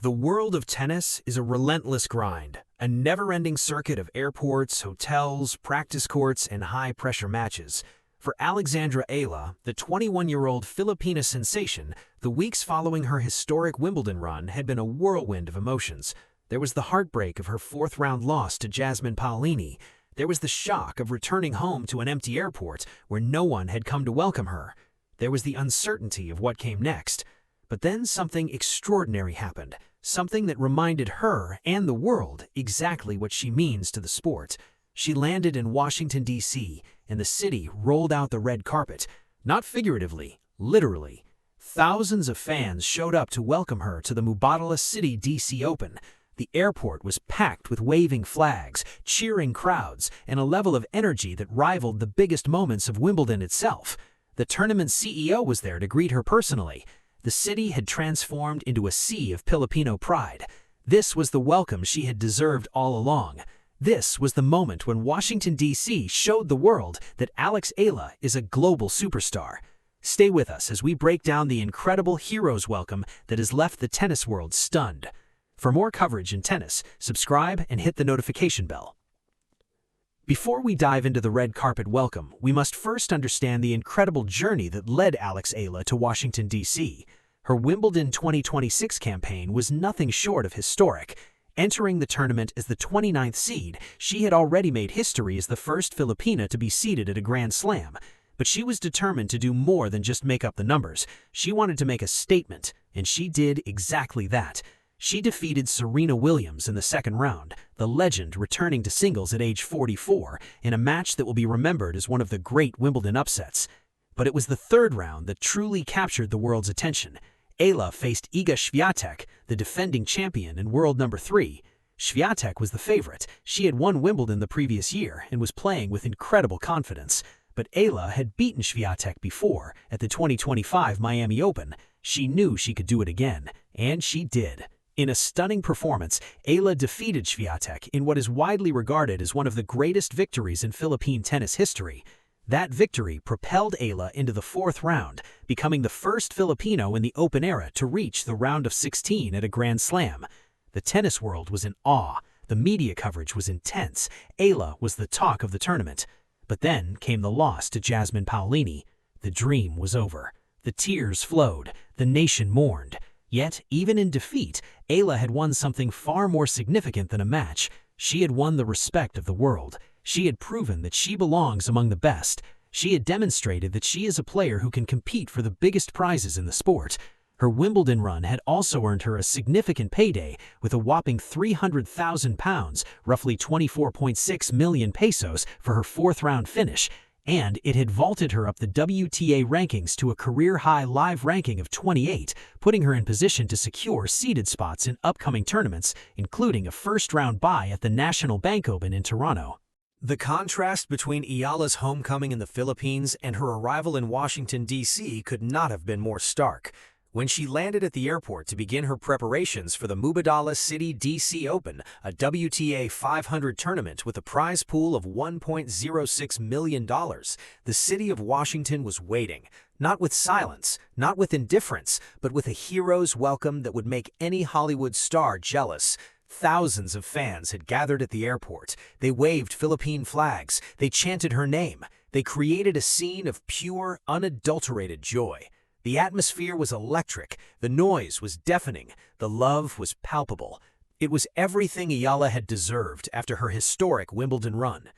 The world of tennis is a relentless grind, a never-ending circuit of airports, hotels, practice courts, and high-pressure matches. For Alexandra Eala, the 21-year-old Filipina sensation, the weeks following her historic Wimbledon run had been a whirlwind of emotions. There was the heartbreak of her fourth-round loss to Jasmine Paolini. There was the shock of returning home to an empty airport where no one had come to welcome her. There was the uncertainty of what came next. But then something extraordinary happened, something that reminded her and the world exactly what she means to the sport. She landed in Washington, D.C., and the city rolled out the red carpet. Not figuratively, literally. Thousands of fans showed up to welcome her to the Mubadala City D.C. Open. The airport was packed with waving flags, cheering crowds, and a level of energy that rivaled the biggest moments of Wimbledon itself. The tournament's CEO was there to greet her personally. The city had transformed into a sea of Filipino pride. This was the welcome she had deserved all along. This was the moment when Washington, D.C. showed the world that Alex Eala is a global superstar. Stay with us as we break down the incredible hero's welcome that has left the tennis world stunned. For more coverage in tennis, subscribe and hit the notification bell. Before we dive into the red carpet welcome, we must first understand the incredible journey that led Alex Eala to Washington, D.C. Her Wimbledon 2026 campaign was nothing short of historic. Entering the tournament as the 29th seed, she had already made history as the first Filipina to be seeded at a Grand Slam. But she was determined to do more than just make up the numbers. She wanted to make a statement, and she did exactly that. She defeated Serena Williams in the second round, the legend returning to singles at age 44, in a match that will be remembered as one of the great Wimbledon upsets. But it was the third round that truly captured the world's attention. Eala faced Iga Swiatek, the defending champion and world number 3. Swiatek was the favorite. She had won Wimbledon the previous year and was playing with incredible confidence. But Eala had beaten Swiatek before at the 2025 Miami Open. She knew she could do it again, and she did. In a stunning performance, Eala defeated Swiatek in what is widely regarded as one of the greatest victories in Philippine tennis history. That victory propelled Eala into the fourth round, becoming the first Filipino in the Open era to reach the round of 16 at a Grand Slam. The tennis world was in awe. The media coverage was intense. Eala was the talk of the tournament. But then came the loss to Jasmine Paolini. The dream was over. The tears flowed. The nation mourned. Yet, even in defeat, Eala had won something far more significant than a match. She had won the respect of the world. She had proven that she belongs among the best. She had demonstrated that she is a player who can compete for the biggest prizes in the sport. Her Wimbledon run had also earned her a significant payday with a whopping £300,000, roughly 24.6 million pesos, for her fourth-round finish. And it had vaulted her up the WTA rankings to a career-high live ranking of 28, putting her in position to secure seeded spots in upcoming tournaments, including a first-round bye at the National Bank Open in Toronto. The contrast between Eala's homecoming in the Philippines and her arrival in Washington, D.C. could not have been more stark. When she landed at the airport to begin her preparations for the Mubadala City D.C. Open, a WTA 500 tournament with a prize pool of $1.06 million, the city of Washington was waiting, not with silence, not with indifference, but with a hero's welcome that would make any Hollywood star jealous. Thousands of fans had gathered at the airport. They waved Philippine flags. They chanted her name. They created a scene of pure, unadulterated joy. The atmosphere was electric, the noise was deafening, the love was palpable. It was everything Eala had deserved after her historic Wimbledon run.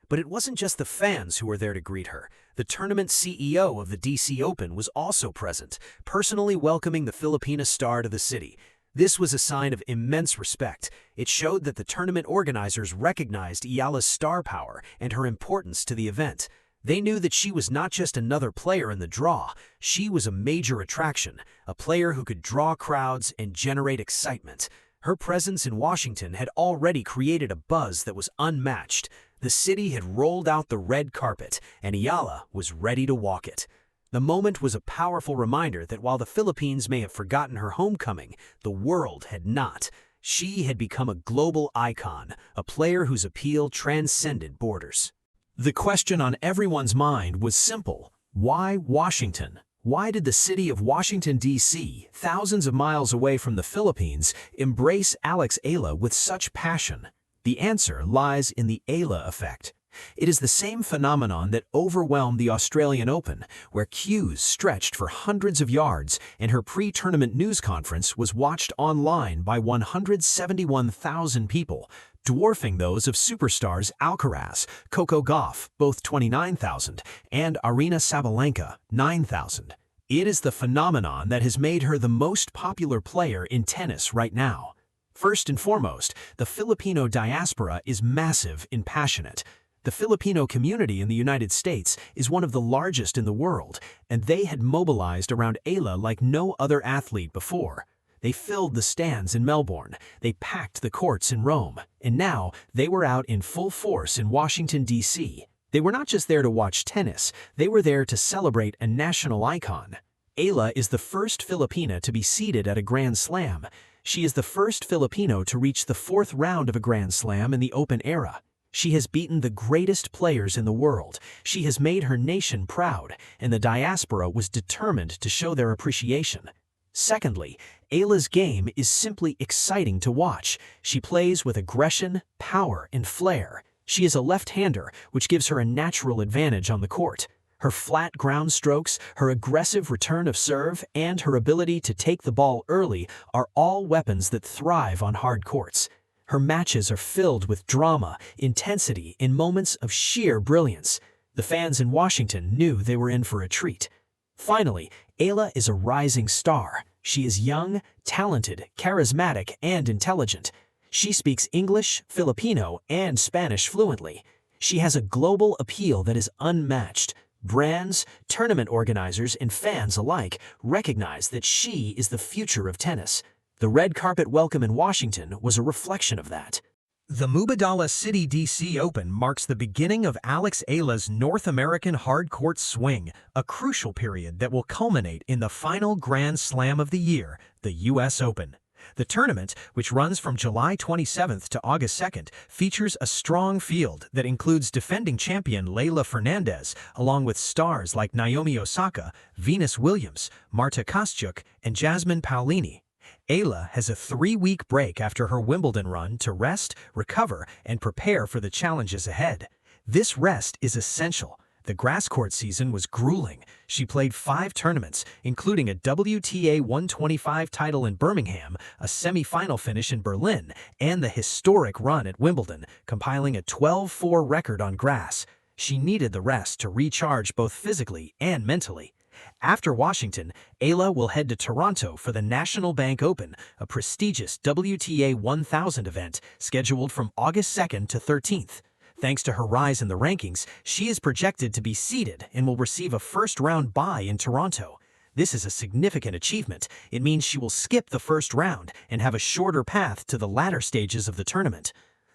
But it wasn't just the fans who were there to greet her. The tournament CEO of the DC Open was also present, personally welcoming the Filipina star to the city. This was a sign of immense respect. It showed that the tournament organizers recognized Eala's star power and her importance to the event. They knew that she was not just another player in the draw. She was a major attraction, a player who could draw crowds and generate excitement. Her presence in Washington had already created a buzz that was unmatched. The city had rolled out the red carpet, and Eala was ready to walk it. The moment was a powerful reminder that while the Philippines may have forgotten her homecoming, the world had not. She had become a global icon, a player whose appeal transcended borders. The question on everyone's mind was simple. Why Washington? Why did the city of Washington, D.C., thousands of miles away from the Philippines, embrace Alex Eala with such passion? The answer lies in the Eala effect. It is the same phenomenon that overwhelmed the Australian Open, where queues stretched for hundreds of yards and her pre-tournament news conference was watched online by 171,000 people, dwarfing those of superstars Alcaraz, Coco Gauff, both 29,000, and Aryna Sabalenka, 9,000. It is the phenomenon that has made her the most popular player in tennis right now. First and foremost, the Filipino diaspora is massive and passionate. The Filipino community in the United States is one of the largest in the world, and they had mobilized around Eala like no other athlete before. They filled the stands in Melbourne, they packed the courts in Rome, and now they were out in full force in Washington, D.C. They were not just there to watch tennis, they were there to celebrate a national icon. Eala is the first Filipina to be seeded at a Grand Slam. She is the first Filipino to reach the fourth round of a Grand Slam in the Open era. She has beaten the greatest players in the world. She has made her nation proud, and the diaspora was determined to show their appreciation. Secondly, Eala's game is simply exciting to watch. She plays with aggression, power, and flair. She is a left-hander, which gives her a natural advantage on the court. Her flat ground strokes, her aggressive return of serve, and her ability to take the ball early are all weapons that thrive on hard courts. Her matches are filled with drama, intensity, and moments of sheer brilliance. The fans in Washington knew they were in for a treat. Finally, Eala is a rising star. She is young, talented, charismatic, and intelligent. She speaks English, Filipino, and Spanish fluently. She has a global appeal that is unmatched. Brands, tournament organizers, and fans alike recognize that she is the future of tennis. The red carpet welcome in Washington was a reflection of that. The Mubadala City DC Open marks the beginning of Alex Eala's North American hard court swing, a crucial period that will culminate in the final Grand Slam of the year, the U.S. Open. The tournament, which runs from July 27th to August 2nd, features a strong field that includes defending champion Leylah Fernandez, along with stars like Naomi Osaka, Venus Williams, Marta Kostyuk, and Jasmine Paolini. Eala has a 3-week break after her Wimbledon run to rest, recover, and prepare for the challenges ahead. This rest is essential. The grass court season was grueling. She played 5 tournaments, including a WTA 125 title in Birmingham, a semi-final finish in Berlin, and the historic run at Wimbledon, compiling a 12-4 record on grass. She needed the rest to recharge both physically and mentally. After Washington, Eala will head to Toronto for the National Bank Open, a prestigious WTA 1000 event scheduled from August 2nd to 13th. Thanks to her rise in the rankings, she is projected to be seeded and will receive a first-round bye in Toronto. This is a significant achievement. It means she will skip the first round and have a shorter path to the latter stages of the tournament.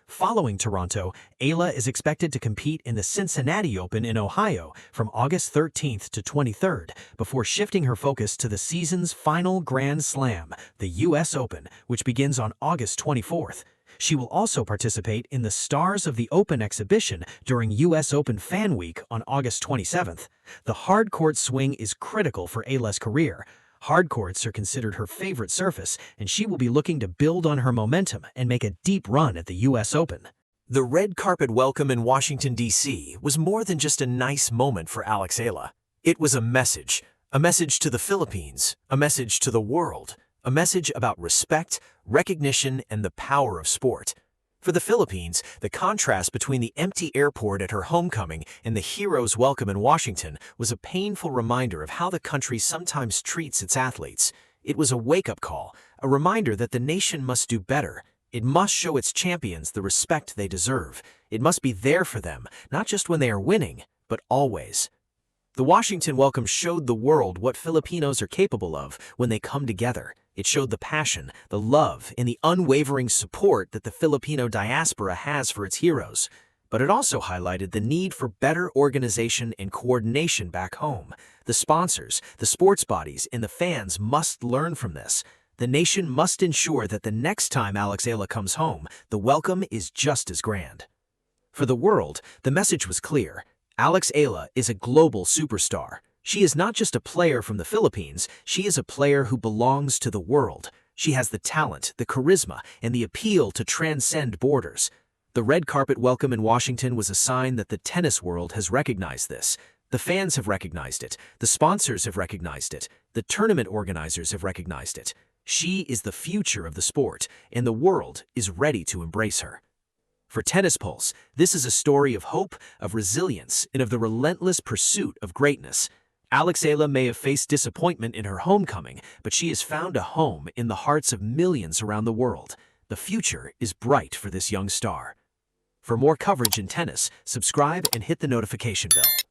Following Toronto, Eala is expected to compete in the Cincinnati Open in Ohio from August 13th to 23rd, before shifting her focus to the season's final Grand Slam, the U.S. Open, which begins on August 24th. She will also participate in the Stars of the Open exhibition during U.S. Open Fan Week on August 27th. The hard court swing is critical for Eala's career. Hard courts are considered her favorite surface, and she will be looking to build on her momentum and make a deep run at the U.S. Open. The red carpet welcome in Washington, D.C. was more than just a nice moment for Alex Eala. It was a message to the Philippines, a message to the world, a message about respect, recognition, and the power of sport. For the Philippines, the contrast between the empty airport at her homecoming and the hero's welcome in Washington was a painful reminder of how the country sometimes treats its athletes. It was a wake-up call, a reminder that the nation must do better. It must show its champions the respect they deserve. It must be there for them, not just when they are winning, but always. The Washington welcome showed the world what Filipinos are capable of when they come together. It showed the passion, the love, and the unwavering support that the Filipino diaspora has for its heroes. But it also highlighted the need for better organization and coordination back home. The sponsors, the sports bodies, and the fans must learn from this. The nation must ensure that the next time Alex Eala comes home, the welcome is just as grand. For the world, the message was clear. Alex Eala is a global superstar. She is not just a player from the Philippines, she is a player who belongs to the world. She has the talent, the charisma, and the appeal to transcend borders. The red carpet welcome in Washington was a sign that the tennis world has recognized this. The fans have recognized it, the sponsors have recognized it, the tournament organizers have recognized it. She is the future of the sport, and the world is ready to embrace her. For Tennis Pulse, this is a story of hope, of resilience, and of the relentless pursuit of greatness. Eala may have faced disappointment in her homecoming, but she has found a home in the hearts of millions around the world. The future is bright for this young star. For more coverage in tennis, subscribe and hit the notification bell.